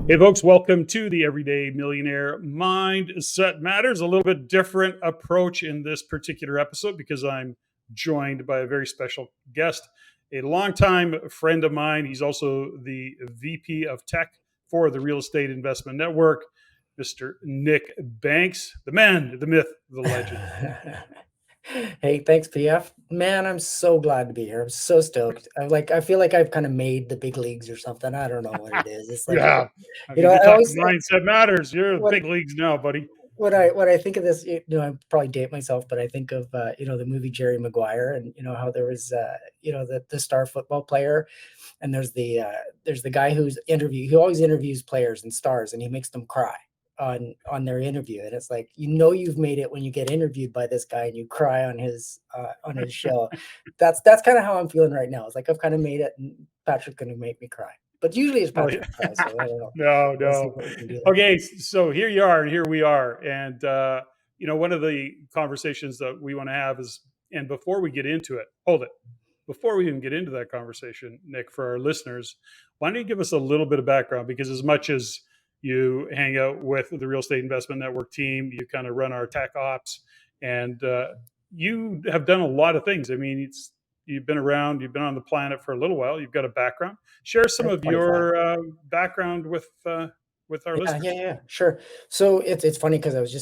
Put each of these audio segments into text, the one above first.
Hey, folks, welcome to the Everyday Millionaire Mindset Matters. A little bit different approach in this particular episode because I'm joined by a very special guest, a longtime friend of mine. He's also the VP of Tech for the Real Estate Investment Network, Mr. Nick Banks, the man, the myth, the legend. Hey, thanks, PF. Man, I'm so glad to be here. I'm so stoked. I feel like I've kind of made the big leagues or something. I don't know what it is. It's like, Yeah. I mean, you're I talking always mindset matters. You're in the what big leagues now, buddy. when I think of this, I probably date myself, but I think of the movie Jerry Maguire, and how there was the star football player, and there's the guy he always interviews players and stars, and he makes them cry on their interview, and it's like, you've made it when you get interviewed by this guy and you cry on his show. That's kind of how I'm feeling right now. It's like I've kind of made it, and Patrick's going to make me cry, but usually it's Oh, Patrick who cries, so I don't know. no, We'll see no. what we can do there. Okay, so here you are, and here we are, and one of the conversations that we want to have is, and before we get into it, hold it. Before we even get into that conversation, Nick, for our listeners, why don't you give us a little bit of background? Because as much as you hang out with the Real Estate Investment Network team, you kind of run our tech ops, and you have done a lot of things. I mean, you've been around, you've been on the planet for a little while, you've got a background. Share some of 25. your background with our listeners. Yeah, sure. So it's funny because I was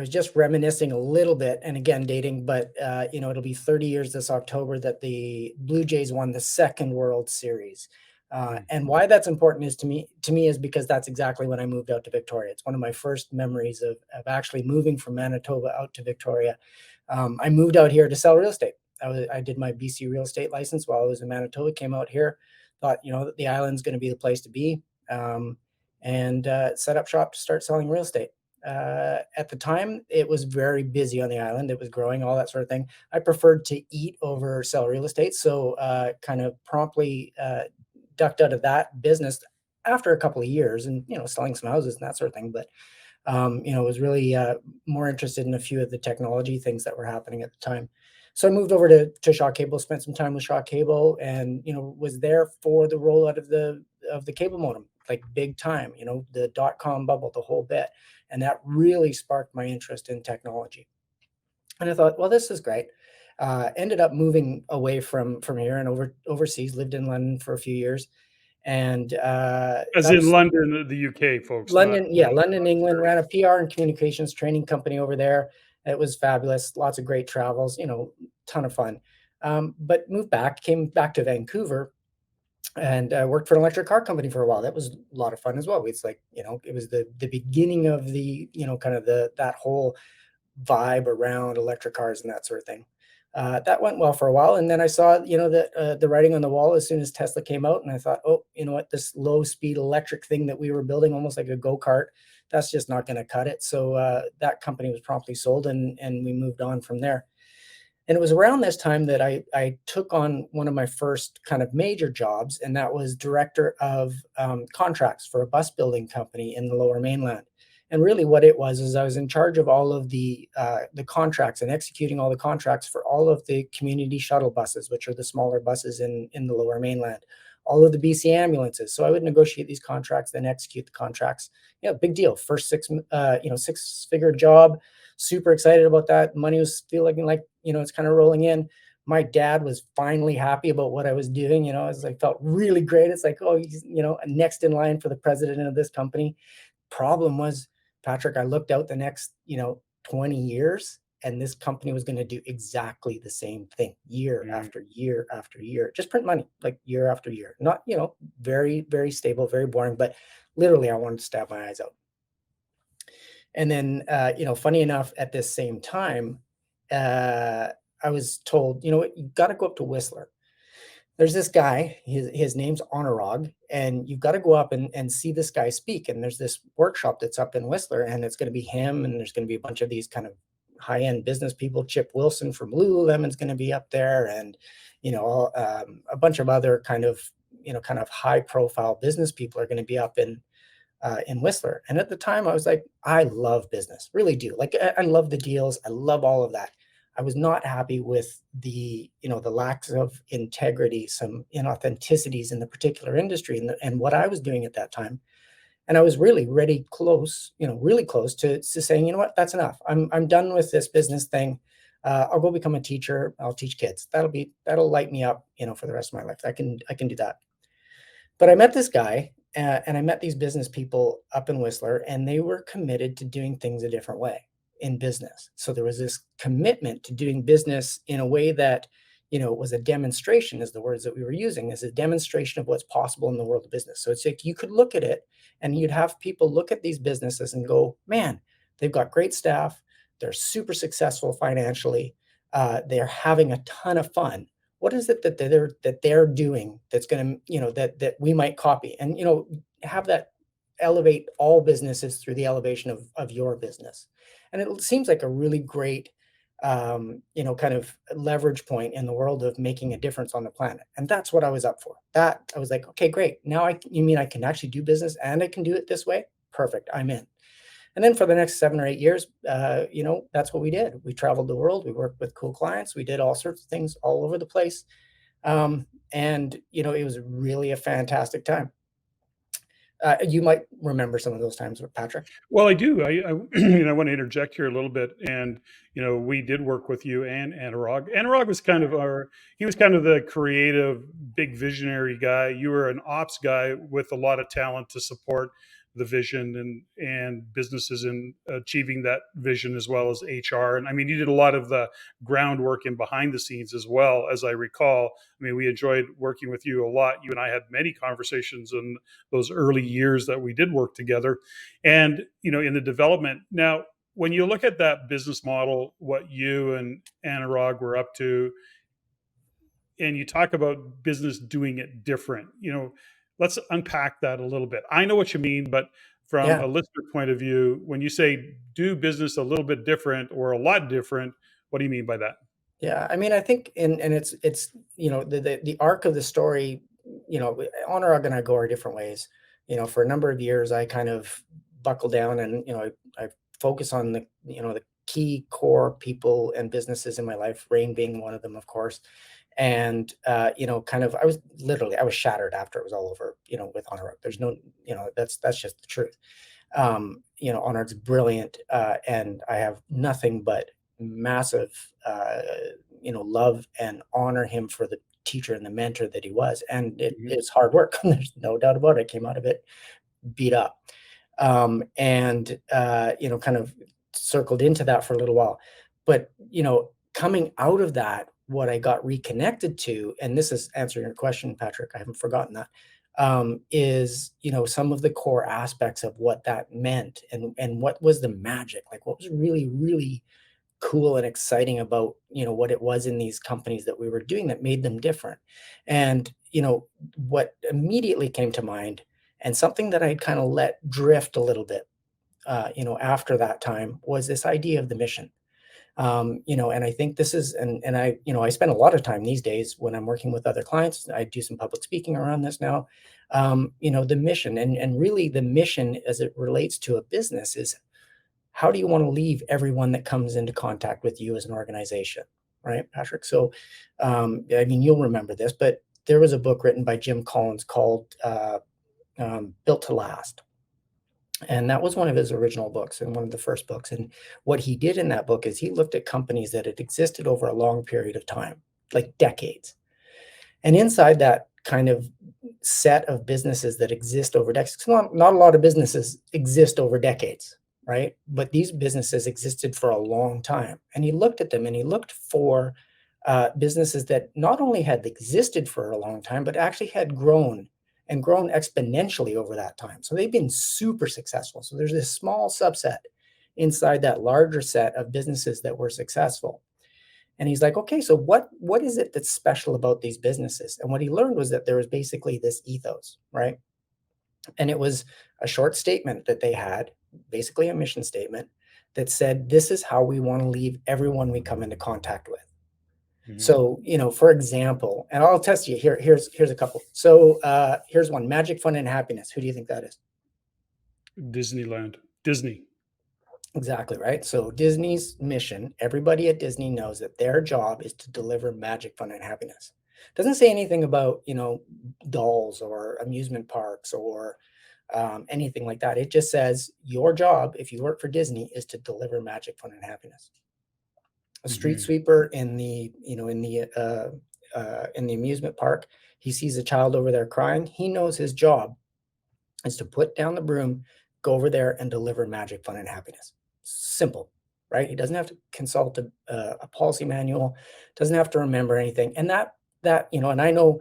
just reminiscing a little bit, and again dating, but it'll be 30 years this October that the Blue Jays won the second World Series. And why that's important is to me is because that's exactly when I moved out to Victoria. It's one of my first memories of actually moving from Manitoba out to Victoria. I moved out here to sell real estate. I did my BC real estate license while I was in Manitoba, came out here, thought, that the island's going to be the place to be. And set up shop to start selling real estate. At the time, it was very busy on the island. It was growing, all that sort of thing. I preferred to eat over sell real estate, so kind of promptly ducked out of that business after a couple of years, and selling some houses and that sort of thing. But was really more interested in a few of the technology things that were happening at the time. So I moved over to Shaw Cable, spent some time with Shaw Cable, and was there for the rollout of the cable modem, like big time, the .com bubble, the whole bit. And that really sparked my interest in technology. And I thought, well, this is great. Ended up moving away from here and overseas, lived in London for a few years. And As that in was London, the UK, folks, not London, yeah, London, England. Ran a PR and communications training company over there. It was fabulous. Lots of great travels, ton of fun. But came back to Vancouver, and worked for an electric car company for a while. That was a lot of fun as well. It's like, it was the beginning of the, kind of that whole vibe around electric cars and that sort of thing. That went well for a while. And then I saw, the writing on the wall as soon as Tesla came out. And I thought, oh, you know what, this low speed electric thing that we were building, almost like a go-kart, that's just not going to cut it. So that company was promptly sold, and we moved on from there. And it was around this time that I took on one of my first kind of major jobs, and that was director of contracts for a bus building company in the Lower Mainland. And really, what it was is I was in charge of all of the contracts and executing all the contracts for all of the community shuttle buses, which are the smaller buses in the Lower Mainland, all of the BC ambulances. So I would negotiate these contracts, then execute the contracts. Yeah, big deal. First six-figure job. Super excited about that. Money was feeling like, it's kind of rolling in. My dad was finally happy about what I was doing. I felt really great. It's like, oh, he's, next in line for the president of this company. Problem was, Patrick, I looked out the next, 20 years, and this company was going to do exactly the same thing year after year after year. Just print money, like year after year. Not, very, very stable, very boring, but literally I wanted to stab my eyes out. And then, funny enough, at this same time, I was told, you got to go up to Whistler. There's this guy, his name's Honorog, and you've got to go up and see this guy speak. And there's this workshop that's up in Whistler, and it's going to be him, and there's going to be a bunch of these kind of high-end business people. Chip Wilson from Lululemon's going to be up there, and, a bunch of other kind of high-profile business people are going to be up in Whistler. And at the time I was like, I love business, really do. Like, I love the deals. I love all of that. I was not happy with the lack of integrity, some inauthenticities in the particular industry and what I was doing at that time. And I was really really close to saying, you know what, that's enough. I'm done with this business thing. I'll go become a teacher. I'll teach kids. That'll light me up, for the rest of my life. I can do that. But I met this guy, and I met these business people up in Whistler, and they were committed to doing things a different way in business. So there was this commitment to doing business in a way that, was a demonstration, is the words that we were using, as a demonstration of what's possible in the world of business. So it's like you could look at it and you'd have people look at these businesses and go, man, they've got great staff. They're super successful financially. They're having a ton of fun. What is it that they're doing that's going to, that we might copy, and have that elevate all businesses through the elevation of your business. And it seems like a really great kind of leverage point in the world of making a difference on the planet. And that's what I was up for. That I was like, okay, great. Now you mean I can actually do business and I can do it this way? Perfect. I'm in. And then for the next 7 or 8 years, that's what we did. We traveled the world. We worked with cool clients. We did all sorts of things all over the place. And it was really a fantastic time. You might remember some of those times with Patrick. Well, I do. I I want to interject here a little bit, and we did work with you and Anurag. Anurag was kind of he was kind of the creative, big visionary guy. You were an ops guy with a lot of talent to support the vision and businesses in achieving that vision, as well as HR. And I mean, you did a lot of the groundwork and behind the scenes as well, as I recall. I mean, we enjoyed working with you a lot. You and I had many conversations in those early years that we did work together. And in the development now, when you look at that business model, what you and Anurag were up to, and you talk about business doing it different, let's unpack that a little bit. I know what you mean, but from Yeah. a listener point of view, when you say do business a little bit different or a lot different, what do you mean by that? Yeah, I mean, I think, and it's the arc of the story. Anurag and I go our different ways. For a number of years, I kind of buckle down, and I focus on the key core people and businesses in my life. Rain being one of them, of course. And kind of, I was shattered after it was all over. With Anurag, there's no, that's just the truth. Anurag's brilliant, and I have nothing but massive, love and honor him for the teacher and the mentor that he was. And Mhm. it's hard work. There's no doubt about it. I came out of it beat up. And kind of circled into that for a little while. But, coming out of that, what I got reconnected to, and this is answering your question, Patrick, I haven't forgotten that, is, some of the core aspects of what that meant, and what was the magic, like what was really, really cool and exciting about what it was in these companies that we were doing that made them different. And what immediately came to mind, and something that I'd kind of let drift a little bit after that time, was this idea of the mission. And I think this is, and I spend a lot of time these days when I'm working with other clients. I do some public speaking around this now. The mission, and really the mission as it relates to a business, is how do you want to leave everyone that comes into contact with you as an organization, right, Patrick? So, I mean, you'll remember this, but there was a book written by Jim Collins called Built to Last. And that was one of his original books, and one of the first books. And what he did in that book is he looked at companies that had existed over a long period of time, like decades. And inside that kind of set of businesses that exist over decades, 'cause not a lot of businesses exist over decades, right? But these businesses existed for a long time. And he looked at them and he looked for businesses that not only had existed for a long time, but actually had grown, and grown exponentially over that time. So they've been super successful. So there's this small subset inside that larger set of businesses that were successful. And he's like, okay, so what is it that's special about these businesses? And what he learned was that there was basically this ethos, right? And it was a short statement that they had, basically a mission statement, that said, this is how we want to leave everyone we come into contact with. Mhm. So, for example, and I'll test you here. Here's a couple. So here's one: magic, fun, and happiness. Who do you think that is? Disneyland, Disney. Exactly, right. So Disney's mission, everybody at Disney knows that their job is to deliver magic, fun, and happiness. Doesn't say anything about, dolls or amusement parks or anything like that. It just says your job, if you work for Disney, is to deliver magic, fun, and happiness. A street sweeper in the in the amusement park, he sees a child over there crying. He knows his job is to put down the broom, go over there, and deliver magic, fun, and happiness. Simple, right? He doesn't have to consult a policy manual, doesn't have to remember anything. And that and I know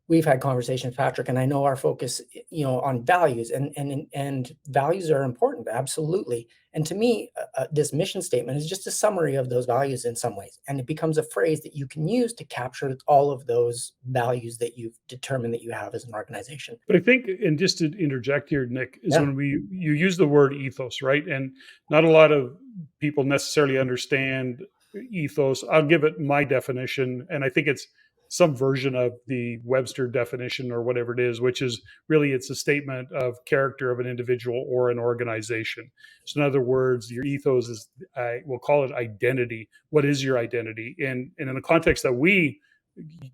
we've had conversations, Patrick, and I know our focus, on values, and values are important, absolutely. And to me, this mission statement is just a summary of those values in some ways, and it becomes a phrase that you can use to capture all of those values that you've determined that you have as an organization. But I think, and just to interject here, Nick, is Yeah. when you use the word ethos, right? And not a lot of people necessarily understand ethos. I'll give it my definition, and I think it's some version of the Webster definition or whatever it is, which is really it's a statement of character of an individual or an organization. So in other words, your ethos is, we'll call it identity. What is your identity? And in the context that we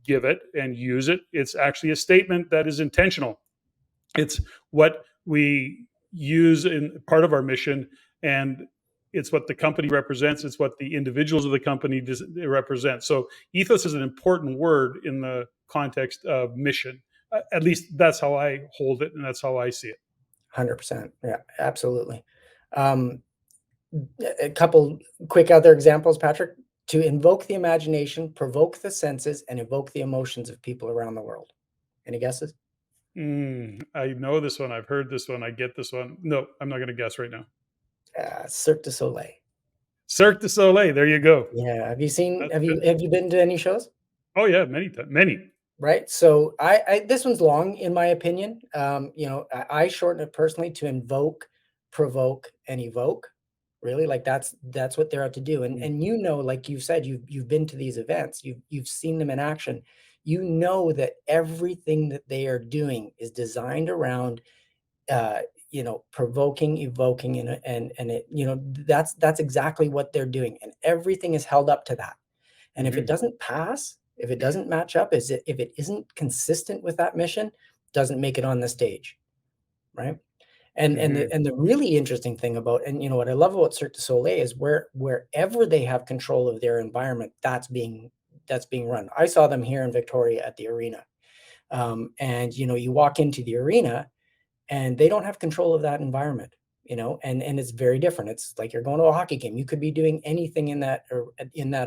give it and use it, it's actually a statement that is intentional. It's what we use in part of our mission, and it's what the company represents. It's what the individuals of the company represent. So ethos is an important word in the context of mission. At least that's how I hold it, and that's how I see it. 100%. Yeah, absolutely. A couple quick other examples, Patrick. To invoke the imagination, provoke the senses, and evoke the emotions of people around the world. Any guesses? I know this one. I've heard this one. I get this one. No, I'm not going to guess right now. Cirque du Soleil. Cirque du Soleil. There you go. Yeah. Have you seen? That's Have good. you been to any shows? Oh yeah, many times, many. Right. So I this one's long in my opinion. I shorten it personally to invoke, provoke, and evoke. Really, like that's what they're out to do. And like you said, you've been to these events, you've seen them in action. You know that everything that they are doing is designed around provoking, evoking, and it, that's exactly what they're doing. And everything is held up to that. And if it doesn't pass, if it doesn't match up, if it isn't consistent with that mission, doesn't make it on the stage, right? And the really interesting thing about, and what I love about Cirque du Soleil is wherever they have control of their environment, that's being run. I saw them here in Victoria at the arena, and you walk into the arena, and they don't have control of that environment, and it's very different. It's like you're going to a hockey game. You could be doing anything in that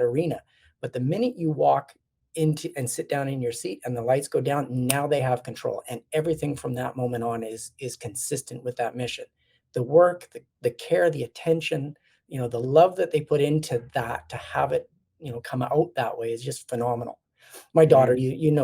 arena, but the minute you walk into and sit down in your seat and the lights go down, now they have control, and everything from that moment on is consistent with that mission. The work, the care, the attention, the love that they put into that to have it come out that way is just phenomenal. My daughter,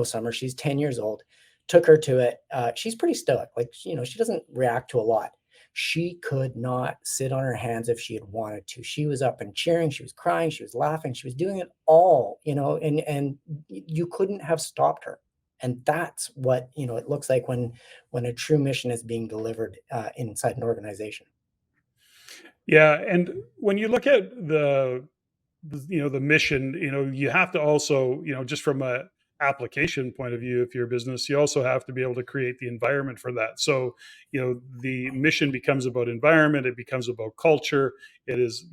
Summer, she's 10 years old, took her to it. She's pretty stoic, like she doesn't react to a lot. She could not sit on her hands if she had wanted to. She was up and cheering, she was crying, she was laughing, she was doing it all, and you couldn't have stopped her. And that's what it looks like when a true mission is being delivered inside an organization. Yeah, and when you look at the mission, you have to also, just from a application point of view, if you're a business, you also have to be able to create the environment for that. So the mission becomes about environment, it becomes about culture. It is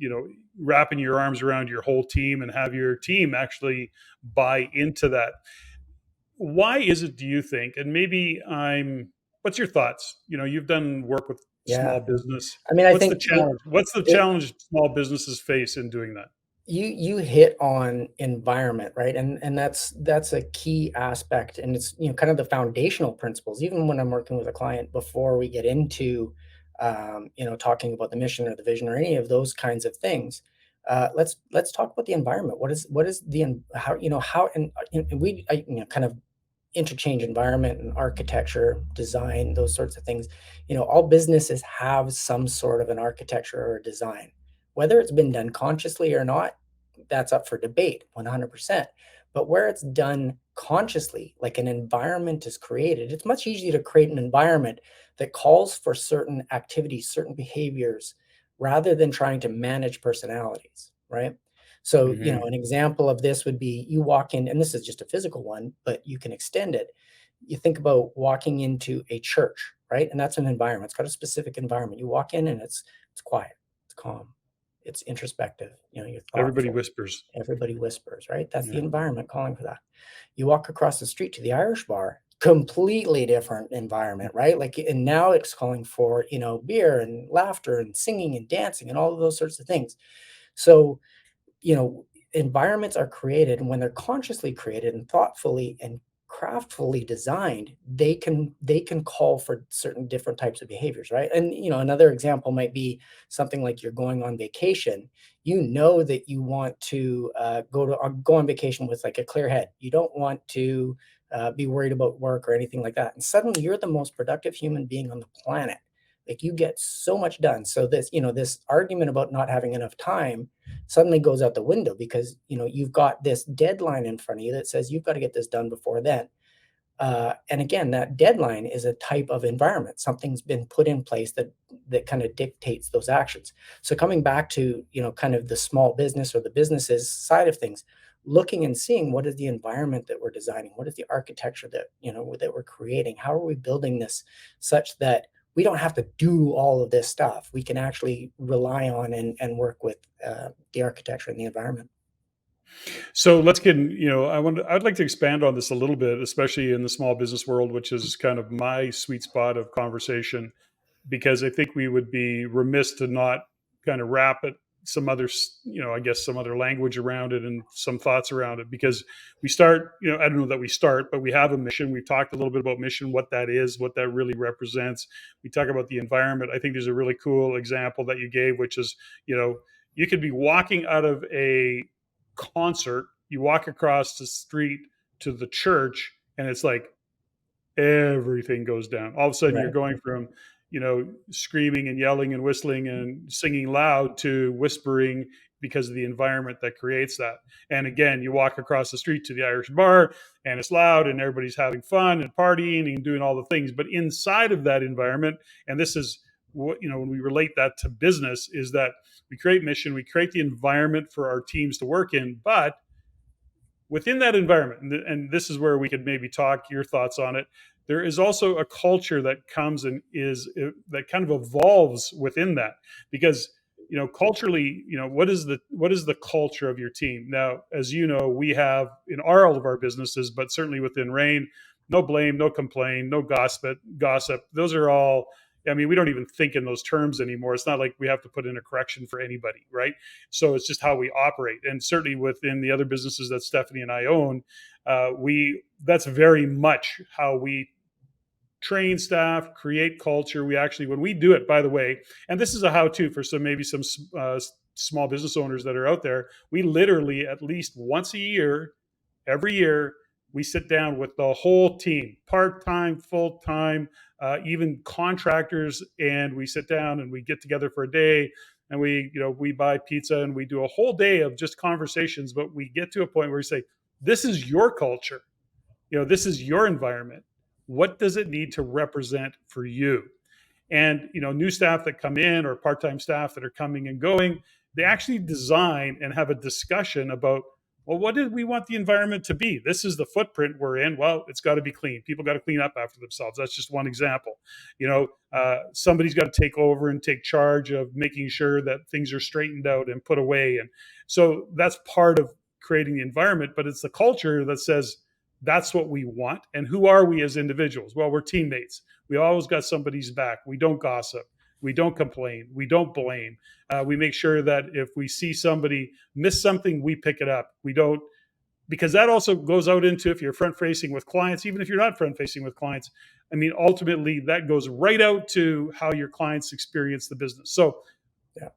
wrapping your arms around your whole team and have your team actually buy into that. Why is it, do you think, and maybe what's your thoughts? You've done work with Yeah. small business. I mean, I What's the think challenge? What's the challenge small businesses face in doing that? you hit on environment, right? And that's a key aspect, and it's kind of the foundational principles. Even when I'm working with a client, before we get into talking about the mission or the vision or any of those kinds of things, let's talk about the environment. What is how and we kind of interchange environment and architecture, design, those sorts of things. All businesses have some sort of an architecture or a design. Whether it's been done consciously or not, that's up for debate, 100%. But where it's done consciously, like an environment is created, it's much easier to create an environment that calls for certain activities, certain behaviors, rather than trying to manage personalities, right? So, an example of this would be you walk in, and this is just a physical one, but you can extend it. You think about walking into a church, right? And that's an environment. It's got a specific environment. You walk in and it's quiet, it's calm, it's introspective. You're Everybody thoughtful. whispers. Everybody whispers, right? That's the Yeah. environment calling for that. You walk across the street to the Irish bar, completely different environment, right? Like, and now it's calling for, beer and laughter and singing and dancing and all of those sorts of things. So, environments are created, and when they're consciously created and thoughtfully and craftfully designed, they can call for certain different types of behaviors, right? And another example might be something like you're going on vacation. That you want to go on vacation with like a clear head. You don't want to be worried about work or anything like that. And suddenly you're the most productive human being on the planet. Like, you get so much done. So this argument about not having enough time suddenly goes out the window, because you've got this deadline in front of you that says you've got to get this done before then. And again, that deadline is a type of environment. Something's been put in place that kind of dictates those actions. So coming back to kind of the small business or the businesses side of things, looking and seeing what is the environment that we're designing, what is the architecture that we're creating, how are we building this such that we don't have to do all of this stuff. We can actually rely on and work with the architecture and the environment. So let's get, I'd like to expand on this a little bit, especially in the small business world, which is kind of my sweet spot of conversation, because I think we would be remiss to not kind of wrap it some other, I guess some other language around it and some thoughts around it, because we start, I don't know that we start, but we have a mission. We've talked a little bit about mission, what that is, what that really represents. We talk about the environment. I think there's a really cool example that you gave, which is, you could be walking out of a concert, you walk across the street to the church, and it's like everything goes down. All of a sudden, you're Right. going from, screaming and yelling and whistling and singing loud to whispering because of the environment that creates that. And again, you walk across the street to the Irish bar and it's loud and everybody's having fun and partying and doing all the things. But inside of that environment, and this is what, when we relate that to business, is that we create mission, we create the environment for our teams to work in, but within that environment, and this is where we could maybe talk your thoughts on it, there is also a culture that comes and that kind of evolves within that, because culturally, what is the culture of your team? Now, as you know, we have in all of our businesses, but certainly within Rain, no blame, no complain, no gossip. Those are all, I mean, we don't even think in those terms anymore. It's not like we have to put in a correction for anybody, right? So it's just how we operate. And certainly within the other businesses that Stephanie and I own, that's very much how we train staff, create culture. We actually, when we do it, by the way, and this is a how-to for some small business owners that are out there, we literally at least once a year, every year, we sit down with the whole team, part-time, full-time, even contractors, and we sit down and we get together for a day, and we buy pizza and we do a whole day of just conversations. But we get to a point where we say, this is your culture, this is your environment. What does it need to represent for you? And new staff that come in or part-time staff that are coming and going, they actually design and have a discussion about, well, what did we want the environment to be? This is the footprint we're in. Well, it's got to be clean. People got to clean up after themselves. That's just one example. Somebody's got to take over and take charge of making sure that things are straightened out and put away. And so that's part of creating the environment, but it's the culture that says, that's what we want. And who are we as individuals? Well, we're teammates. We always got somebody's back. We don't gossip. We don't complain. We don't blame. We make sure that if we see somebody miss something, we pick it up. We don't, because that also goes out into, if you're front facing with clients, even if you're not front facing with clients, I mean, ultimately that goes right out to how your clients experience the business. So Yeah.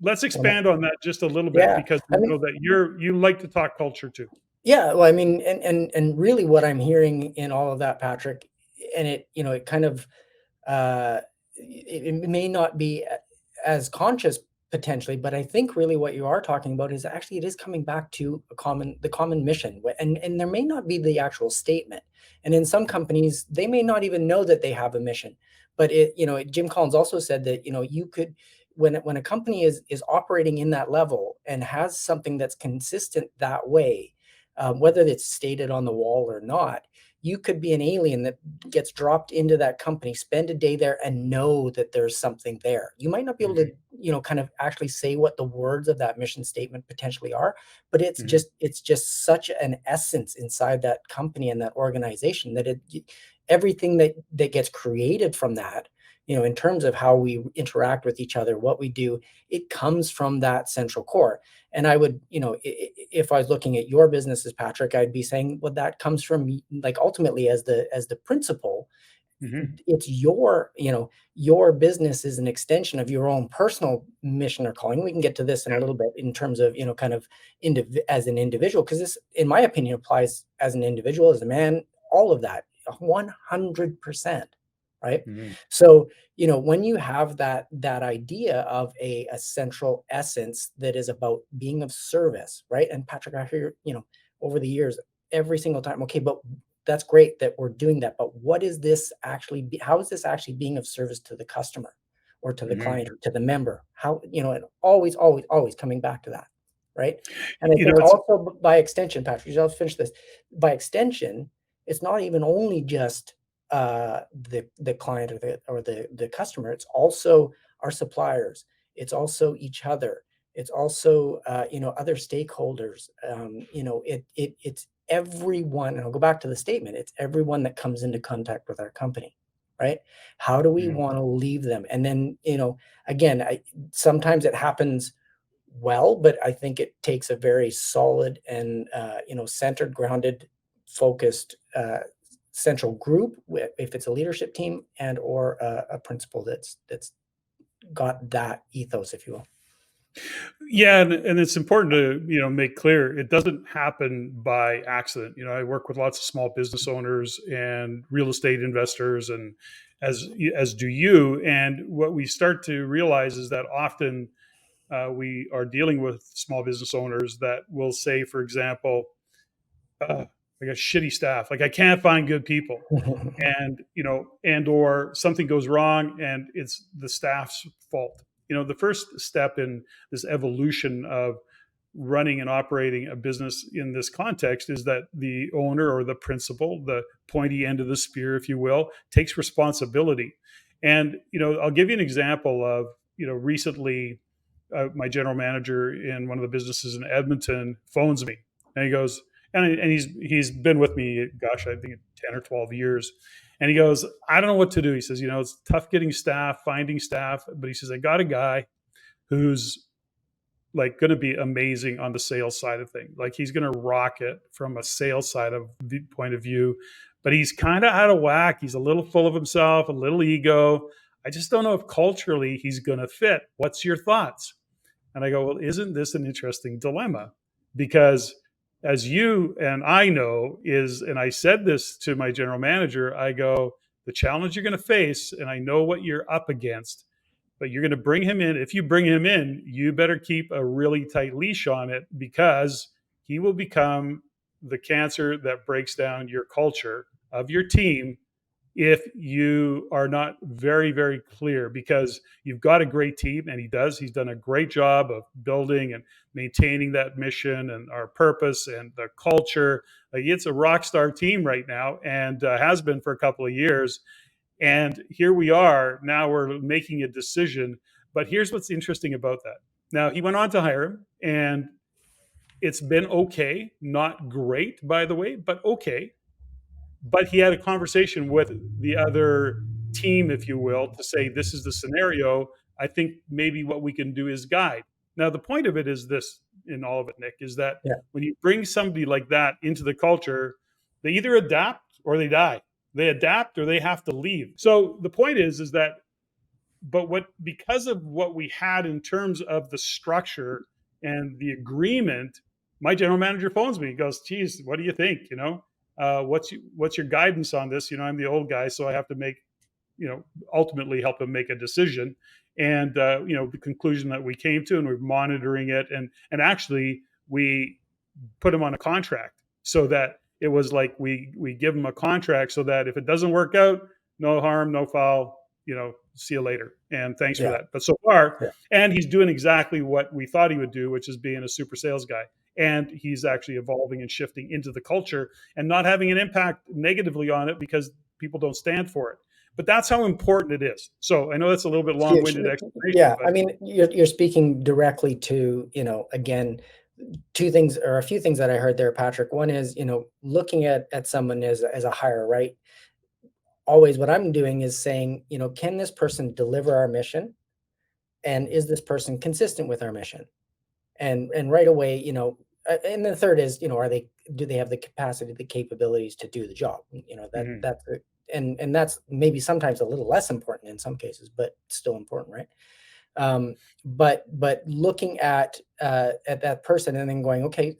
let's expand on that just a little bit, Yeah. because I we mean, know that you like to talk culture too. yeah. Well, I mean, and really what I'm hearing in all of that, Patrick, and it kind of, it may not be as conscious potentially, but I think really what you are talking about is actually it is coming back to the common mission, and there may not be the actual statement, and in some companies they may not even know that they have a mission, but Jim Collins also said that you could, when a company is operating in that level and has something that's consistent that way, whether it's stated on the wall or not, You could be an alien that gets dropped into that company, spend a day there, and know that there's something there. You might not be able to, kind of actually say what the words of that mission statement potentially are, but it's just such an essence inside that company and that organization that everything that gets created from that, in terms of how we interact with each other, what we do, it comes from that central core. And I would, if I was looking at your businesses, Patrick, I'd be saying, well, that comes from, like, ultimately as the principal, it's your business is an extension of your own personal mission or calling. We can get to this in a little bit in terms of, kind of as an individual, because this, in my opinion, applies as an individual, as a man, all of that, 100%. Right. So, when you have that idea of a central essence that is about being of service, right? And Patrick, I hear, over the years, every single time, okay, but that's great that we're doing that, but what is this actually, how is this actually being of service to the customer or to the client or to the member? How, and always coming back to that. Right. And I think also by extension, Patrick, I'll finish this. By extension, it's not even only just the client or the customer. It's also our suppliers. It's also each other. It's also other stakeholders. It's everyone. And I'll go back to the statement. It's everyone that comes into contact with our company, right? How do we want to leave them? And then again, sometimes it happens well, but I think it takes a very solid and centered, grounded, focused central group, if it's a leadership team and or a principal that's got that ethos, if you will. Yeah, and it's important to make clear it doesn't happen by accident. I work with lots of small business owners and real estate investors, and as do you. And what we start to realize is that often we are dealing with small business owners that will say, for example, I got shitty staff. Like, I can't find good people. And, and or something goes wrong and it's the staff's fault. The first step in this evolution of running and operating a business in this context is that the owner or the principal, the pointy end of the spear, if you will, takes responsibility. And, I'll give you an example of, recently my general manager in one of the businesses in Edmonton phones me and he goes, and he's been with me, gosh, I think 10 or 12 years. And he goes, I don't know what to do. He says, it's tough getting staff, finding staff. But he says, I got a guy who's like going to be amazing on the sales side of things. Like, he's going to rock it from a sales side of the point of view. But he's kind of out of whack. He's a little full of himself, a little ego. I just don't know if culturally he's going to fit. What's your thoughts? And I go, well, isn't this an interesting dilemma? Because as you and I know and I said this to my general manager, I go, the challenge you're going to face, and I know what you're up against, but you're going to bring him in. If you bring him in, you better keep a really tight leash on it, because he will become the cancer that breaks down your culture of your team if you are not very, very clear, because you've got a great team, and he's done a great job of building and maintaining that mission and our purpose and the culture. Like, it's a rock star team right now, and has been for a couple of years. And here we are now, we're making a decision. But here's what's interesting about that. Now, he went on to hire him, and it's been okay, not great, by the way, but okay. But he had a conversation with the other team, if you will, to say, this is the scenario. I think maybe what we can do is guide. Now, the point of it is this, in all of it, Nick, is that when you bring somebody like that into the culture, they either adapt or they die. They adapt or they have to leave. So the point is that, because of what we had in terms of the structure and the agreement, my general manager phones me. He goes, geez, what do you think? What's your guidance on this? I'm the old guy, so I have to make, ultimately help him make a decision. And the conclusion that we came to, and we're monitoring it, and actually we put him on a contract, so that it was like we give him a contract so that if it doesn't work out, no harm, no foul, see you later. And thanks for that. But so far, and he's doing exactly what we thought he would do, which is being a super sales guy. and he's actually evolving and shifting into the culture and not having an impact negatively on it because people don't stand for it. But that's how important it is. So I know that's a little bit Huge. long-winded explanation, Yeah, I but mean, you're speaking directly to, again, two things or a few things that I heard there, Patrick. One is, looking at someone as a hire, right? Always what I'm doing is saying, can this person deliver our mission? And is this person consistent with our mission? And right away, and the third is, do they have the capacity, the capabilities to do the job? mhm. That's it. And that's maybe sometimes a little less important in some cases, but still important, right? But looking at that person and then going, okay,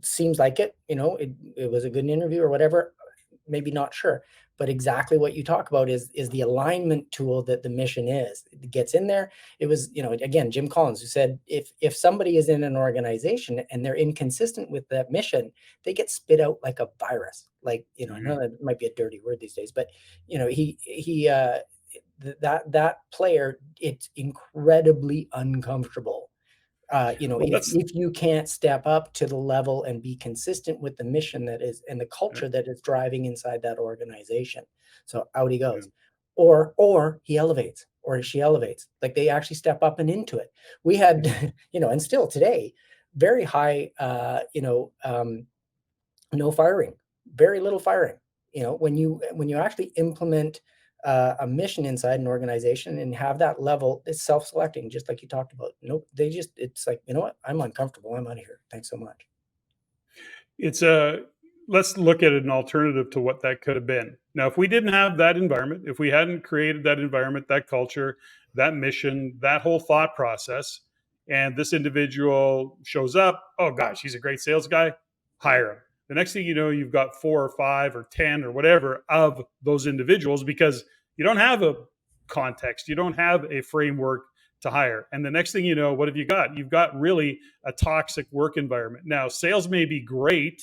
seems like it, it was a good interview or whatever, maybe not sure, but exactly what you talk about is the alignment tool that the mission is. It gets in there. It was, again, Jim Collins, who said if somebody is in an organization and they're inconsistent with that mission, they get spit out like a virus. Like, I know that might be a dirty word these days, but that player, it's incredibly uncomfortable. Well, that's If you can't step up to the level and be consistent with the mission that is and the yeah, culture that is driving inside that organization. So out he yeah. goes. Or he elevates or she elevates. Like they actually step up and into it. We Mhm. had, and still today, very high no firing, very little firing. When you actually implement a mission inside an organization and have that level, it's self-selecting, just like you talked about. Nope, it's like, you know what, I'm uncomfortable, I'm out of here. Thanks so much. It's a Let's look at an alternative to what that could have been. Now, if we didn't have that environment, if we hadn't created that environment, that culture, that mission, that whole thought process, and this individual shows up, oh gosh, he's a great sales guy, hire him. The next thing you know, you've got 4 or 5 or 10 or whatever of those individuals because you don't have a context, you don't have a framework to hire. And the next thing you know, what have you got? You've got really a toxic work environment. Now, sales may be great.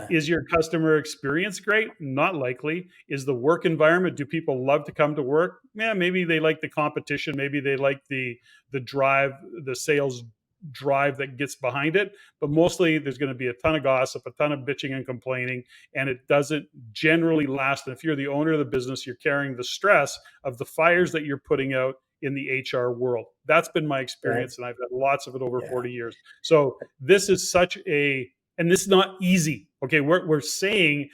Is your customer experience great? Not likely. Is the work environment? Do people love to come to work? Yeah, maybe they like the competition. Maybe they like the drive, the sales drive that gets behind it. But mostly, there's going to be a ton of gossip, a ton of bitching and complaining, and it doesn't generally last. And if you're the owner of the business, you're carrying the stress of the fires that you're putting out in the HR world. That's been my Right. experience, and I've had lots of it over Yeah. 40 years. So this is such a and this is not easy. Okay, we're saying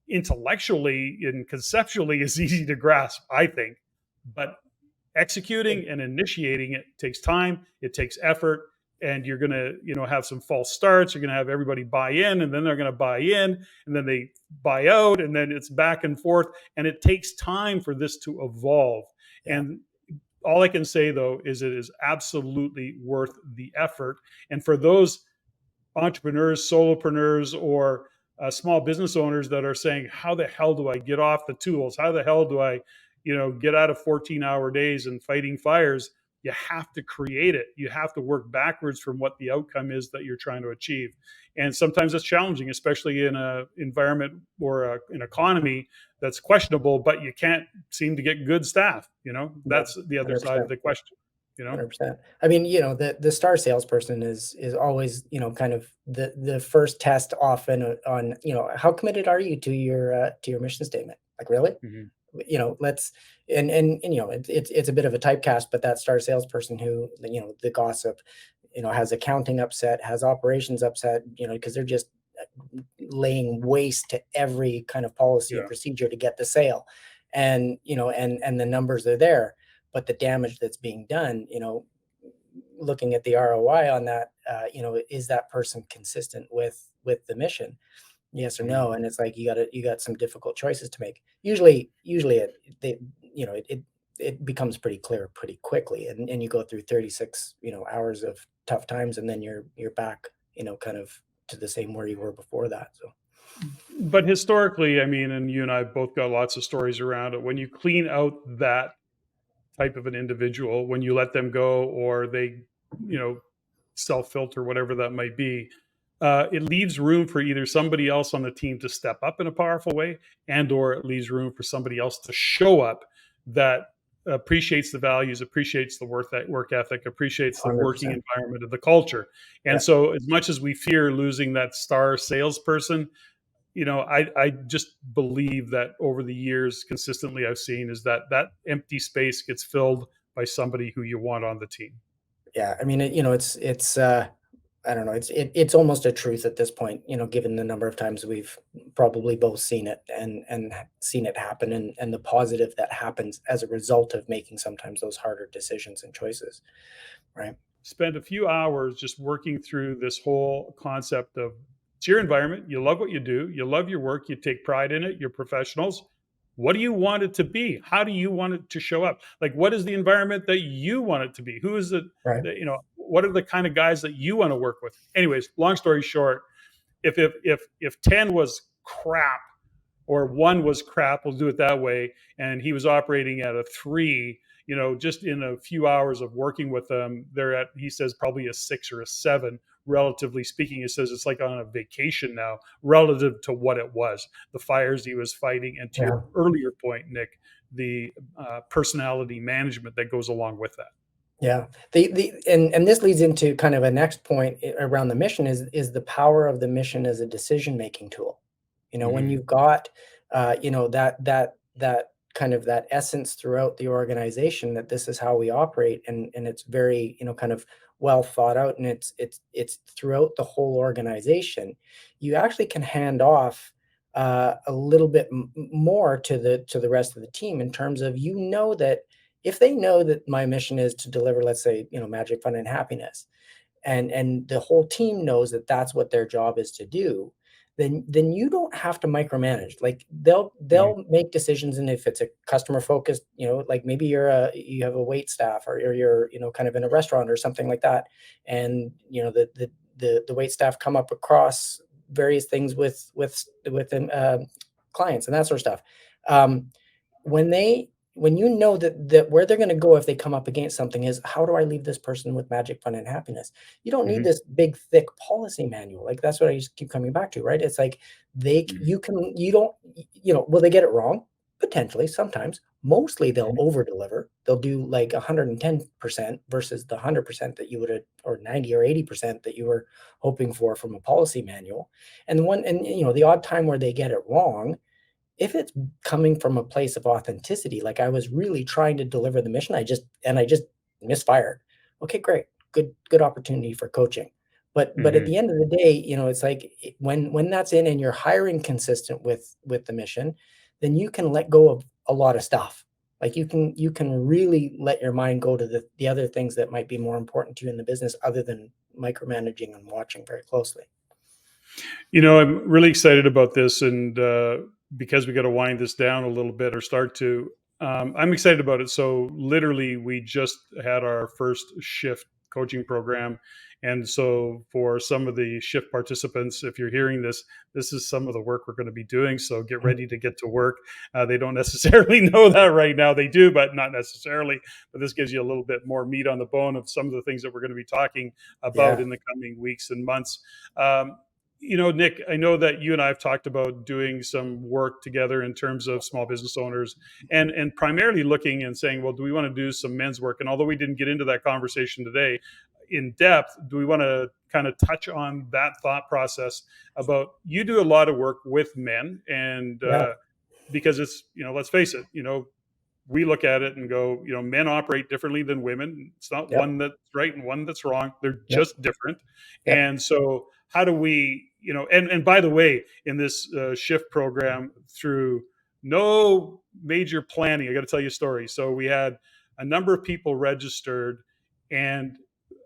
intellectually and conceptually is easy to grasp, I think, but executing and initiating it takes time, it takes effort, and you're going to have some false starts. You're going to have everybody buy in, and then they're going to buy in, and then they buy out, and then it's back and forth, and it takes time for this to evolve. Yeah. And all I can say though is it is absolutely worth the effort. And for those entrepreneurs, solopreneurs, or small business owners that are saying, "How the hell do I get off the tools? How the hell do I, get out of 14-hour days and fighting fires?" You have to create it. You have to work backwards from what the outcome is that you're trying to achieve. And sometimes it's challenging, especially in an environment or an economy that's questionable, but you can't seem to get good staff. Yeah. That's the other side of 100%. the question. You know. 100%. I mean, the star salesperson is always, kind of the first test often on, how committed are you to your mission statement? Like, really? Mhm. Let's and it's a bit of a typecast, but that star salesperson who, the gossip, has accounting upset, has operations upset, because they're just laying waste to every kind of policy and Yeah. procedure to get the sale. And, and the numbers are there, but the damage that's being done, looking at the ROI on that, is that person consistent with the mission? Yes or Mhm. no? And it's like you got some difficult choices to make. Usually it becomes pretty clear pretty quickly, and you go through 36 hours of tough times, and then you're back, kind of to the same where you were before that. So But historically, I mean, and you and I both got lots of stories around it. When you clean out that type of an individual, when you let them go or they, you know, self filter, whatever that might be, it leaves room for either somebody else on the team to step up in a powerful way, and or it leaves room for somebody else to show up that appreciates the values, appreciates the work ethic, appreciates the working 100%. environment of the culture. And Yeah. so, as much as we fear losing that star salesperson, I just believe that over the years, consistently, I've seen is that that empty space gets filled by somebody who you want on the team. Yeah. I mean, it's I don't know. It's almost a truth at this point, given the number of times we've probably both seen it and seen it happen, and the positive that happens as a result of making sometimes those harder decisions and choices, right? Spend a few hours just working through this whole concept of it's your environment. You love what you do. You love your work. You take pride in it. You're professionals. What do you want it to be? How do you want it to show up? Like, what is the environment that you want it to be? Who is it? Right. What are the kind of guys that you want to work with? Anyways, long story short, if 10 was crap or one was crap, we'll do it that way, and he was operating at a 3, just in a few hours of working with them, they're at, he says, probably a 6 or a 7, relatively speaking. He says it's like on a vacation now relative to what it was, the fires he was fighting, and to Yeah. your earlier point, Nick, the personality management that goes along with that. Yeah. And this leads into kind of a next point around the mission is the power of the mission as a decision-making tool. When Mm-hmm. you've got, that kind of that essence throughout the organization that this is how we operate, and it's very, kind of well thought out, and it's throughout the whole organization, you actually can hand off a little bit more to the rest of the team in terms of, that if they know that my mission is to deliver, let's say, magic, fun, and happiness, and the whole team knows that that's what their job is to do, then you don't have to micromanage. Like Mm-hmm. they'll make decisions, and if it's a customer focused, like maybe you have a wait staff, or you're, kind of in a restaurant or something like that, and the wait staff come up across various things with clients and that sort of stuff. Um, when they when that where they're going to go if they come up against something is, how do I leave this person with magic, fun, and happiness? You don't need Mm-hmm. this big thick policy manual. Like, that's what I just keep coming back to, right? It's like, Mm-hmm. you can you don't will they get it wrong? Potentially, sometimes. Mostly they'll over deliver. They'll do like 110% versus the 100% that you would have, or 90 or 80% that you were hoping for from a policy manual. And the odd time where they get it wrong, if it's coming from a place of authenticity, like I was really trying to deliver the mission, I just misfired. Okay, great. Good opportunity for coaching. But at Mm-hmm. the end of the day, it's like, when that's in and you're hiring consistent with the mission, then you can let go of a lot of stuff. Like, you can really let your mind go to the other things that might be more important to you in the business, other than micromanaging and watching very closely. I'm really excited about this, and because we got to wind this down a little bit or start to. I'm excited about it. So, literally, we just had our first shift coaching program. And so, for some of the shift participants, if you're hearing this, this is some of the work we're going to be doing. So, get Mhm. ready to get to work. They don't necessarily know that right now. They do, but not necessarily. But this gives you a little bit more meat on the bone of some of the things that we're going to be talking about Yeah. in the coming weeks and months. Um, Nick, I know that you and I have talked about doing some work together in terms of small business owners, and primarily looking and saying, well, do we want to do some men's work? And although we didn't get into that conversation today in depth, do we want to kind of touch on that thought process about, you do a lot of work with men, and Yeah. because it's, let's face it, we look at it and go, men operate differently than women. It's not Yep. one that's right and one that's wrong. They're Yep. just different. Yep. And so, how do we, and by the way, in this shift program, through no major planning, I got to tell you a story. So, we had a number of people registered, and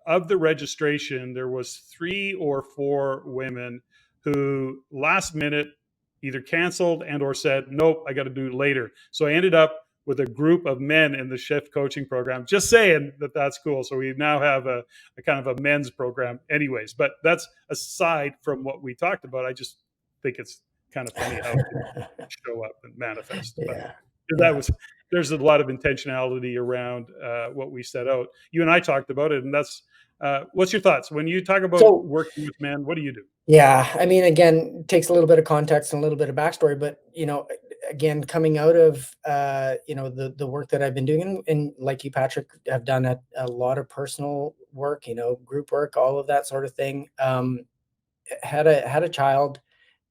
of the registration, there was 3 or 4 women who last minute either canceled and or said, nope, I got to do it later. So I ended up with a group of men in the shift coaching program. Just saying that that's cool. So we now have a kind of a men's program, anyways. But that's aside from what we talked about. I just think it's kind of funny how it can show up and manifest. But Yeah. that Yeah. was there's a lot of intentionality around what we set out. You and I talked about it, and that's what's your thoughts when you talk about So, working with men? What do you do? yeah, I mean, again, it takes a little bit of context and a little bit of backstory, but again, coming out of the work that I've been doing, and like you, Patrick, have done a lot of personal work, group work, all of that sort of thing. Had a child,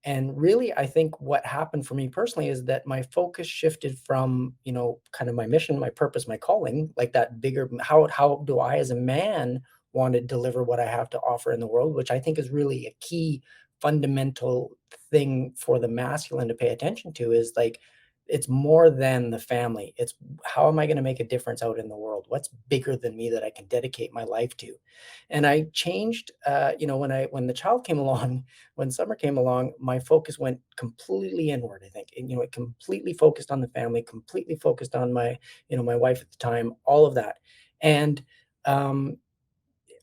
and really, I think what happened for me personally is that my focus shifted from, kind of my mission, my purpose, my calling, like that bigger, how do I as a man want to deliver what I have to offer in the world, which I think is really a key fundamental thing for the masculine to pay attention to, is like, it's more than the family. It's how am I going to make a difference out in the world? What's bigger than me that I can dedicate my life to? And I changed, when the child came along, when summer came along, my focus went completely inward, I think. And, it completely focused on the family, completely focused on my wife at the time, all of that. And um,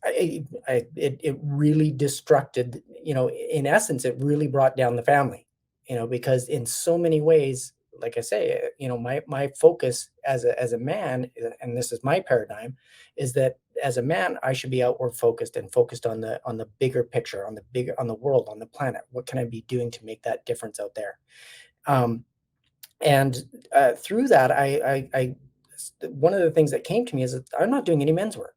it really destructed, in essence, it really brought down the family, because in so many ways, like I say, my focus as a man, and this is my paradigm, is that as a man, I should be outward focused and focused on the bigger picture, on the world, on the planet. What can I be doing to make that difference out there? Um, and through that, one of the things that came to me is that I'm not doing any men's work.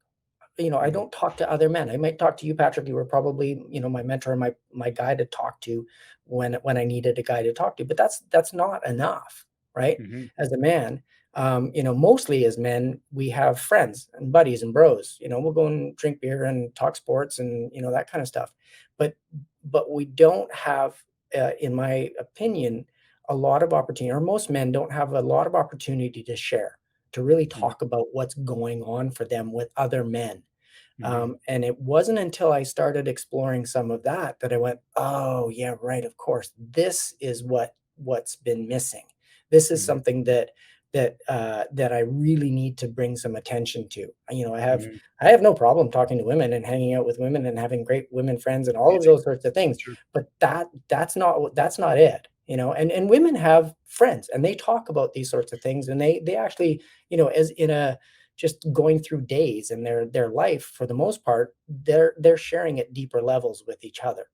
I Mhm. don't talk to other men. I might talk to you, Patrick. You were probably, my mentor and my guy to talk to when I needed a guy to talk to. But that's not enough, right? Mhm. As a man, mostly as men, we have friends and buddies and bros. We'll go and drink beer and talk sports and that kind of stuff. But we don't have, in my opinion, a lot of opportunity, or most men don't have a lot of opportunity to share, to really Mhm. talk about what's going on for them with other men. Mhm. And it wasn't until I started exploring some of that that I went, oh yeah, right, of course, this is what's been missing. This is Mhm. something that I really need to bring some attention to. I have Mhm. I have no problem talking to women and hanging out with women and having great women friends and all of Easy. those sorts of things, Sure. but that's not it. And women have friends and they talk about these sorts of things, and they actually, as in a just going through days in their life, for the most part, they're sharing at deeper levels with each other,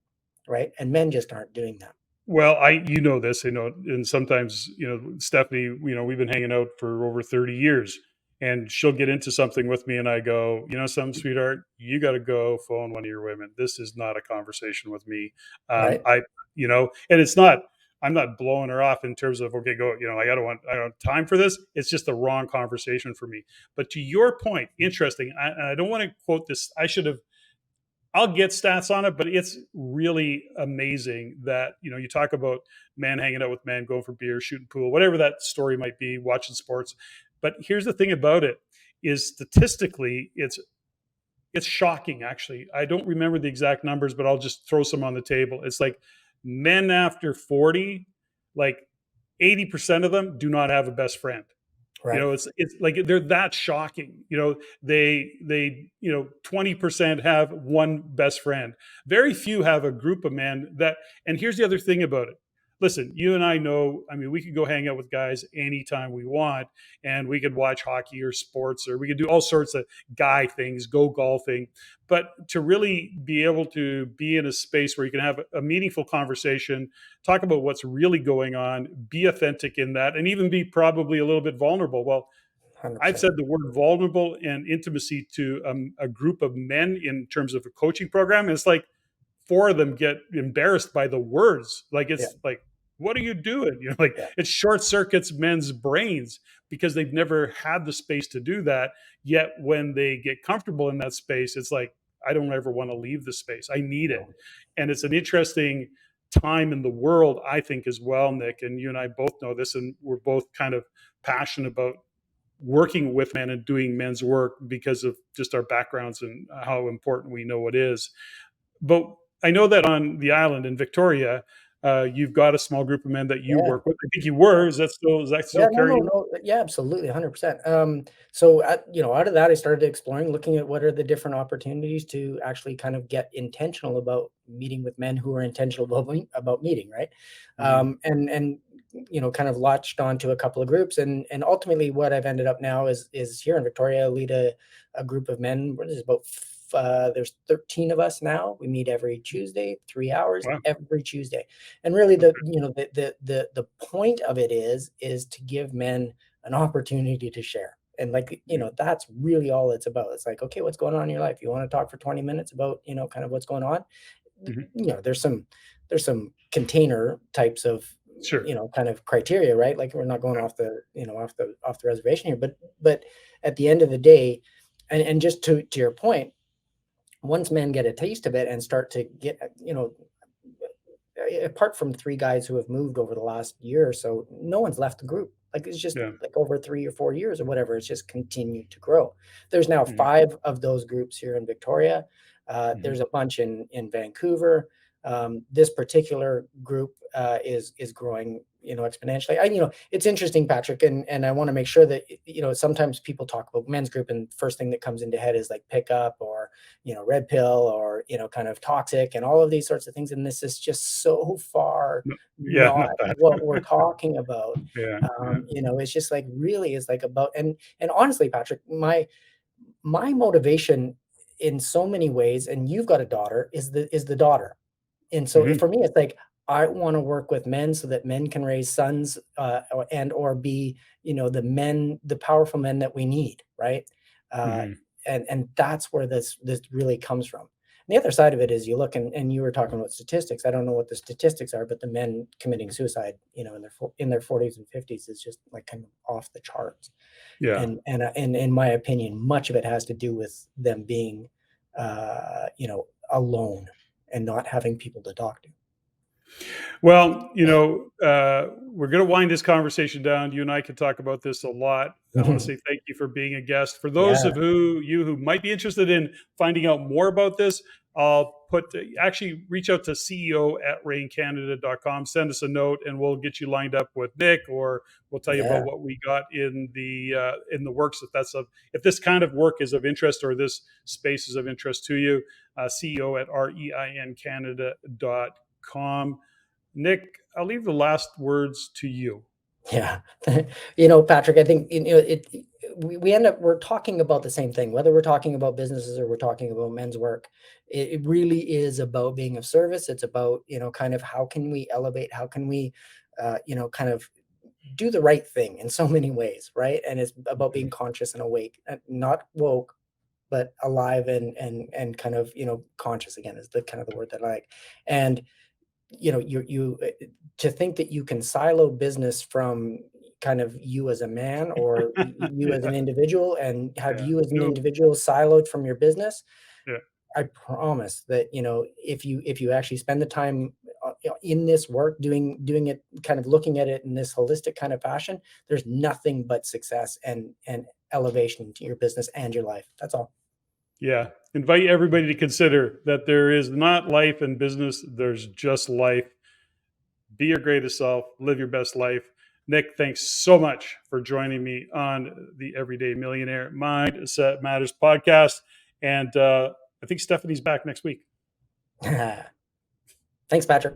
right? And men just aren't doing that. Well, you know this, and sometimes, Stephanie, we've been hanging out for over 30 years, and she'll get into something with me, and I go, some sweetheart, you got to go phone one of your women. This is not a conversation with me. Right. And it's not, I'm not blowing her off in terms of, okay, go, I don't have time for this. It's just the wrong conversation for me. But to your point, interesting. I don't want to quote this. I'll get stats on it, but it's really amazing that, you talk about men hanging out with men, going for beer, shooting pool, whatever that story might be, watching sports. But here's the thing about it is statistically it's shocking actually. I don't remember the exact numbers, but I'll just throw some on the table. It's like men after 40, like 80% of them do not have a best friend. Right. It's like they're that shocking. They 20% have one best friend. Very few have a group of men that. And here's the other thing about it. Listen, you and I know. I mean, we could go hang out with guys anytime we want, and we could watch hockey or sports, or we could do all sorts of guy things, go golfing. But to really be able to be in a space where you can have a meaningful conversation, talk about what's really going on, be authentic in that, and even be probably a little bit vulnerable. Well, I've 100%. said the word vulnerable and intimacy to a group of men in terms of a coaching program. And it's like four of them get embarrassed by the words. Like Yeah. it's like, what are you doing? Like Yeah. it short circuits men's brains because they've never had the space to do that. Yet when they get comfortable in that space, it's like, I don't ever want to leave the space. I need it. No. And it's an interesting time in the world, I think, as well, Nick. And you and I both know this, and we're both kind of passionate about working with men and doing men's work because of just our backgrounds and how important we know it is. But I know that on the island in Victoria, you've got a small group of men that you Yeah. work with. I think you were. Is that still Yeah, no, carrying no, on? no. Yeah, absolutely, 100%. So out of that, I started exploring, looking at what are the different opportunities to actually kind of get intentional about meeting with men who are intentional about meeting, right? Mhm. And kind of latched onto a couple of groups, and ultimately, what I've ended up now is here in Victoria, I lead a group of men. What is it, about there's 13 of us now. We meet every Tuesday, 3 hours Wow. every Tuesday. And really the point of it is to give men an opportunity to share. And that's really all it's about. It's like, okay, what's going on in your life? You want to talk for 20 minutes about, kind of what's going on? There's some container types of, Sure. kind of criteria, right? Like we're not going off the reservation here, but at the end of the day, and just to your point, once men get a taste of it and start to get, apart from 3 guys who have moved over the last year or so, no one's left the group. Like it's just like over 3 or 4 years or whatever, it's just continued to grow. There's now 5 of those groups here in Victoria. There's a bunch in Vancouver. This particular group is growing, exponentially. It's interesting, Patrick, and I want to make sure that, sometimes people talk about men's group and first thing that comes into head is like pickup or, red pill or, kind of toxic and all of these sorts of things. And this is just so far not what we're talking about. It's just like really is like about, and honestly, Patrick, my motivation in so many ways, and you've got a daughter, is the daughter. And so for me, it's like, I want to work with men so that men can raise sons or be, the powerful men that we need. Right. And that's where this really comes from. And the other side of it is you look and you were talking about statistics. I don't know what the statistics are, but the men committing suicide, in their 40s and 50s is just like kind of off the charts. Yeah. And in my opinion, much of it has to do with them being, alone and not having people to talk to. Well, we're going to wind this conversation down. You and I could talk about this a lot. I want to say thank you for being a guest. For those of you who might be interested in finding out more about this, I'll actually reach out to ceo@raincanada.com, send us a note, and we'll get you lined up with Nick, or we'll tell you about what we got in the works. If this kind of work is of interest, or this space is of interest to you, ceo@REINcanada.com. Nick, I'll leave the last words to you. Yeah. Patrick, I think, we end up, we're talking about the same thing, whether we're talking about businesses or we're talking about men's work. It really is about being of service. It's about, kind of how can we elevate, how can we, kind of do the right thing in so many ways. Right. And it's about being conscious and awake, not woke, but alive and kind of, conscious, again, is the kind of the word that I like. And, you to think that you can silo business from kind of you as a man or you as an individual and have you as an individual siloed from your business. I promise that, if you actually spend the time in this work, doing it, kind of looking at it in this holistic kind of fashion, there's nothing but success and elevation to your business and your life. That's all. Yeah. Invite everybody to consider that there is not life in business. There's just life. Be your greatest self. Live your best life. Nick, thanks so much for joining me on the Everyday Millionaire Mindset Matters podcast. And I think Stephanie's back next week. Thanks, Patrick.